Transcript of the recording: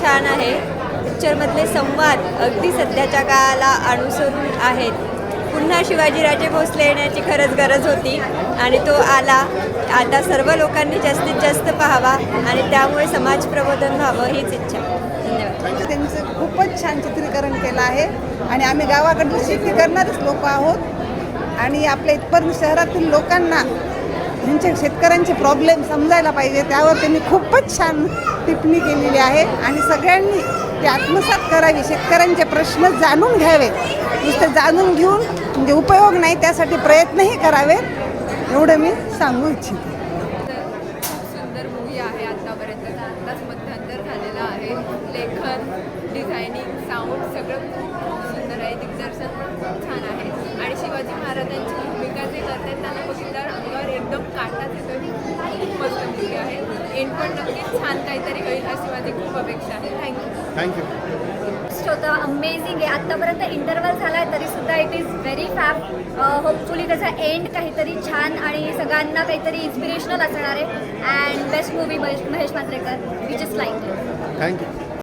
छान आहे. पिक्चरमधले संवाद अगदी सध्याच्या काळाला अनुसरून आहेत. पुन्हा शिवाजीराजे भोसले येण्याची खरंच गरज होती आणि तो आला. आता सर्व लोकांनी जास्तीत जास्त पाहावा आणि त्यामुळे समाज प्रबोधन व्हावं हीच इच्छा. धन्यवाद. त्यांचं खूपच छान चित्रीकरण केलं आहे आणि आम्ही गावाकडली शेती करणारेच लोक आहोत आणि आपल्या इथपर्यंत शहरातील लोकांना ह्यांच्या शेतकऱ्यांचे प्रॉब्लेम समजायला पाहिजे त्यावर त्यांनी खूपच छान टिप्पणी केलेली आहे आणि सगळ्यांनी ते आत्मसात करावी. शेतकऱ्यांचे प्रश्न जाणून घ्यावे. नुसते जाणून घेऊन म्हणजे उपयोग नाही, त्यासाठी प्रयत्नही करावेत एवढं मी सांगू इच्छिते. खूप सुंदर मूवी आहे. आत्तापर्यंतचा आत्ताच मध्यांतर झालेला आहे. लेखन, डिझायनिंग, साऊंड सगळं खूप सुंदर आहे. दिग्दर्शन पण खूप छान आहे आणि शिवाजी महाराजांची भूमिका जे करतात त्यांना बघितल्यावर अंगावर एकदम काटाच येतो. खूप मस्त मूवी आहे. एंड पण नक्कीच छान काहीतरी होईल अशी माझी खूप अपेक्षा आहे. थँक्यू. होतं अमेझिंग आहे. आत्तापर्यंत इंटरव्हल झाला आहे तरीसुद्धा it is very fab. Hopefully त्याचा एंड काहीतरी छान आणि सगळ्यांना काहीतरी इन्स्पिरेशनल असणार आहे. And best movie Mahesh Manjrekar. We just like. Thank you.